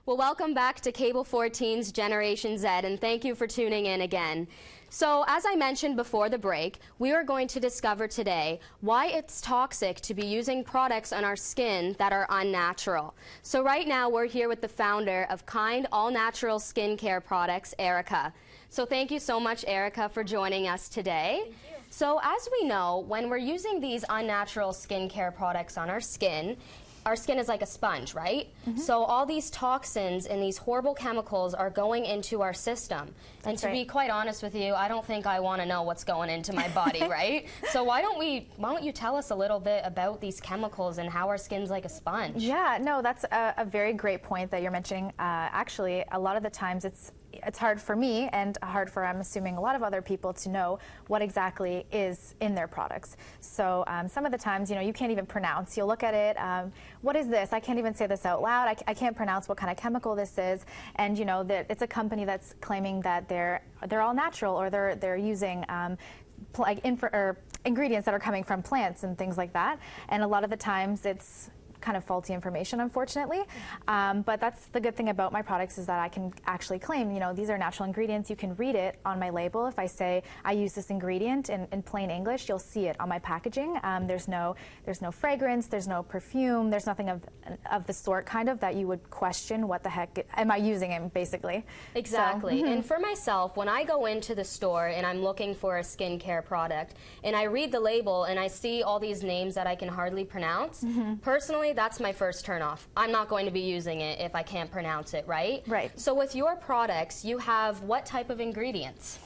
Well, welcome back to Cable 14's Generation Z, and thank you for tuning in again. So, as I mentioned before the break, we are going to discover today why it's toxic to be using products on our skin that are unnatural. So right now, we're here with the founder of Kind All-Natural Skincare Products, Erika. So thank you so much, Erika, for joining us today. Thank you. So as we know, when we're using these unnatural skincare products on our skin is like a sponge, right? Mm-hmm. So all these toxins and these horrible chemicals are going into our system. And to be quite honest with you, I don't think I want to know what's going into my body, right? So why don't you tell us a little bit about these chemicals and how our skin's like a sponge? Yeah, no, that's a very great point that you're mentioning. Actually, a lot of the times it's hard for me and hard for, I'm assuming, a lot of other people to know what exactly is in their products. So some of the times, you can't even pronounce. You'll look at it, what is this? I can't even say this out loud. I can't pronounce what kind of chemical this is. And that it's a company that's claiming that they're all natural, or they're using ingredients that are coming from plants and things like that. And a lot of the times it's kind of faulty information, unfortunately. But that's the good thing about my products, is that I can actually claim, these are natural ingredients. You can read it on my label. If I say I use this ingredient in plain English, you'll see it on my packaging. There's no fragrance, there's no perfume, there's nothing of the sort kind of that you would question what the heck am I using in, basically. Exactly. So, and for myself, when I go into the store and I'm looking for a skincare product and I read the label and I see all these names that I can hardly pronounce, personally, that's my first turnoff. I'm not going to be using it if I can't pronounce it, right? Right. So with your products, you have what type of ingredients?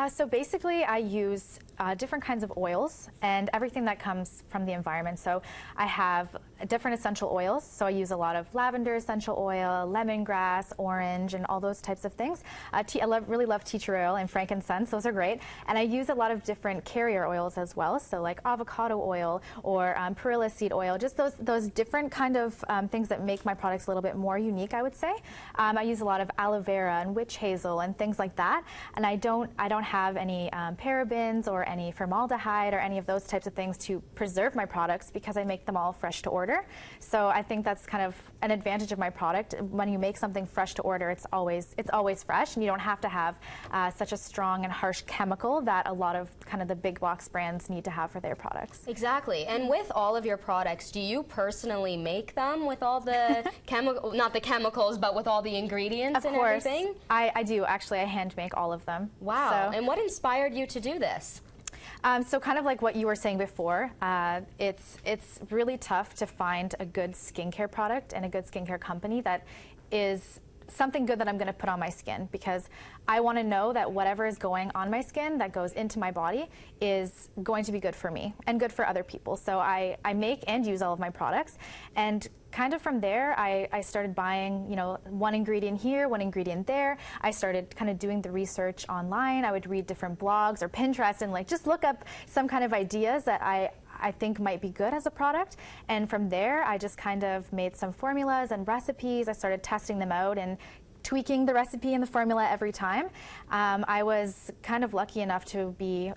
So basically, I use different kinds of oils and everything that comes from the environment. So I have different essential oils. So I use a lot of lavender essential oil, lemongrass, orange, and all those types of things. I really love tea tree oil and frankincense. Those are great. And I use a lot of different carrier oils as well. So like avocado oil or perilla seed oil, just those different kind of things that make my products a little bit more unique, I would say. I use a lot of aloe vera and witch hazel and things like that. And I don't have any parabens or any formaldehyde or any of those types of things to preserve my products, because I make them all fresh to order. So I think that's kind of an advantage of my product. When you make something fresh to order, it's always fresh, and you don't have to have such a strong and harsh chemical that a lot of kind of the big box brands need to have for their products. Exactly. And with all of your products, do you personally make them with all the not the chemicals, but with all the ingredients and everything? I do. Actually, I hand make all of them. Wow. So. And what inspired you to do this? So kind of like what you were saying before, it's really tough to find a good skincare product and a good skincare company that is something good that I'm going to put on my skin, because I want to know that whatever is going on my skin that goes into my body is going to be good for me and good for other people. So I make and use all of my products, and kind of from there I started buying, one ingredient here, one ingredient there. I started kind of doing the research online. I would read different blogs or Pinterest and just look up some kind of ideas that I think might be good as a product. And from there, I just kind of made some formulas and recipes. I started testing them out and tweaking the recipe and the formula every time. I was kind of lucky enough to be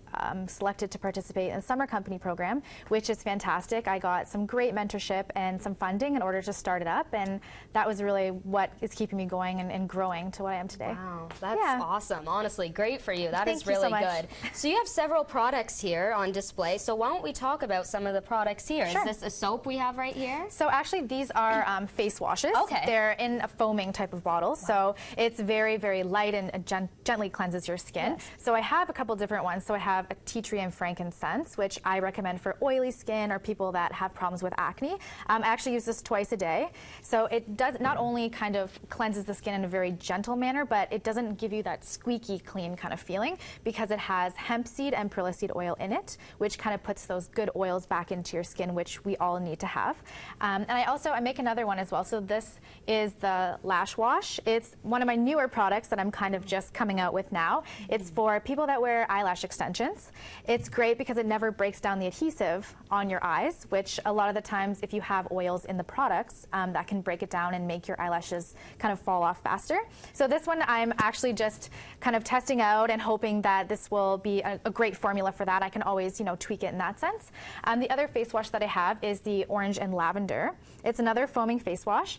selected to participate in the Summer Company program, which is fantastic. I got some great mentorship and some funding in order to start it up, and that was really what is keeping me going and growing to what I am today. Wow, that's awesome. Honestly, great for you. That is really good. So you have several products here on display, so why don't we talk about some of the products here? Sure. Is this a soap we have right here? So actually, these are face washes. Okay. They're in a foaming type of bottle. Wow. So it's very, very light and gently cleanses your skin. Yes. So I have a couple different ones. So I have a tea tree and frankincense, which I recommend for oily skin or people that have problems with acne. I actually use this twice a day. So it does not only kind of cleanses the skin in a very gentle manner, but it doesn't give you that squeaky clean kind of feeling, because it has hemp seed and perilla seed oil in it, which kind of puts those good oils back into your skin, which we all need to have. And I make another one as well. So this is the lash wash. it's one of my newer products that I'm kind of just coming out with now. It's for people that wear eyelash extensions. It's great because it never breaks down the adhesive on your eyes, which a lot of the times if you have oils in the products, that can break it down and make your eyelashes kind of fall off faster. So this one I'm actually just kind of testing out and hoping that this will be a great formula for that. I can always, you know, tweak it in that sense. The other face wash that I have is the orange and lavender. It's another foaming face wash,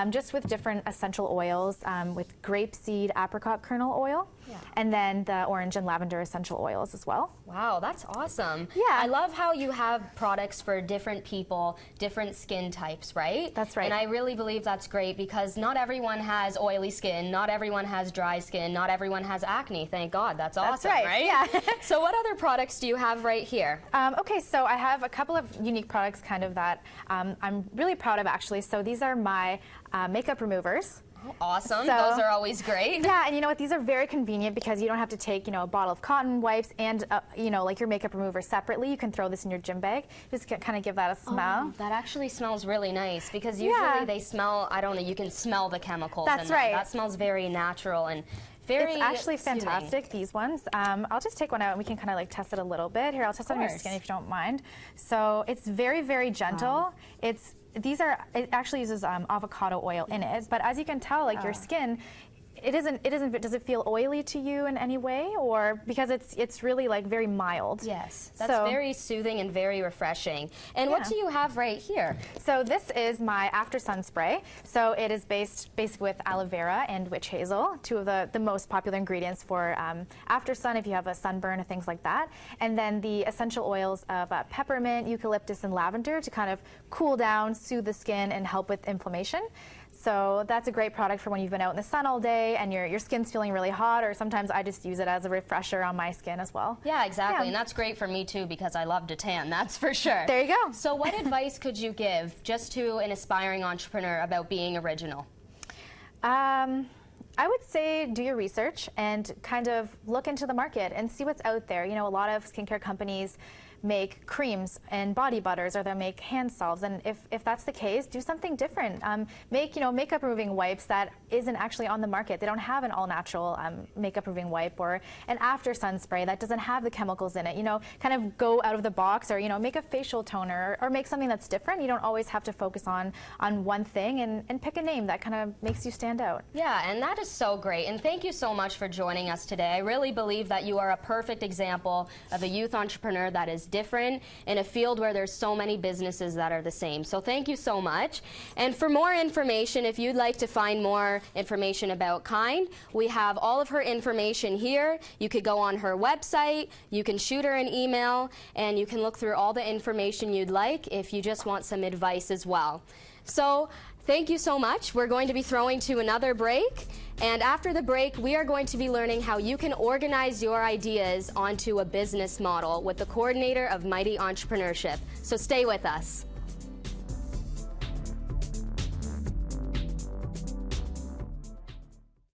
just with different essential oils, with grapeseed apricot kernel oil, and then the orange and lavender essential oils as well. Wow, that's awesome. Yeah. I love how you have products for different people, different skin types, right? That's right. And I really believe that's great because not everyone has oily skin, not everyone has dry skin, not everyone has acne, thank God. That's awesome, That's right? Yeah. So what other products do you have right here? Okay, so I have a couple of unique products kind of that I'm really proud of actually. So these are my makeup removers. Oh, awesome. So, those are always great. Yeah, and you know what? These are very convenient because you don't have to take, you know, a bottle of cotton wipes and, you know, like your makeup remover separately. You can throw this in your gym bag. Just kind of give that a smell. Oh, that actually smells really nice because usually they smell, I don't know, you can smell the chemicals. That's right. That smells very natural and very It's actually soothing. fantastic, these ones. I'll just take one out and we can kind of like test it a little bit. Here, I'll test it on your skin if you don't mind. So it's very, very gentle. It actually uses avocado oil in it, but as you can tell, like your skin, does it feel oily to you in any way, or because it's really like very mild? Yes, that's very soothing and very refreshing. And what do you have right here? So this is my After Sun spray. So it is based with aloe vera and witch hazel, two of the most popular ingredients for after sun if you have a sunburn or things like that. And then the essential oils of peppermint, eucalyptus, and lavender to kind of cool down, soothe the skin, and help with inflammation. So that's a great product for when you've been out in the sun all day and your skin's feeling really hot, or sometimes I just use it as a refresher on my skin as well. Yeah, exactly. And that's great for me too because I love to tan, that's for sure. There you go. So what advice could you give just to an aspiring entrepreneur about being original? I would say do your research and kind of look into the market and see what's out there. You know, a lot of skincare companies make creams and body butters, or they'll make hand salves, and if that's the case, do something different. Make, you know, makeup removing wipes that isn't actually on the market. They don't have an all natural makeup removing wipe, or an after sun spray that doesn't have the chemicals in it. You know, kind of go out of the box, or, you know, make a facial toner, or make something that's different. You don't always have to focus on one thing, and pick a name that kind of makes you stand out. Yeah, and that is so great, and thank you so much for joining us today. I really believe that you are a perfect example of a youth entrepreneur that is different in a field where there's so many businesses that are the same. So thank you so much. And for more information, if you'd like to find more information about Kind, we have all of her information here. You could go on her website, you can shoot her an email, and you can look through all the information you'd like if you just want some advice as well. So thank you so much. We're going to be throwing to another break. And after the break, we are going to be learning how you can organize your ideas onto a business model with the coordinator of Mighty Entrepreneurship. So stay with us.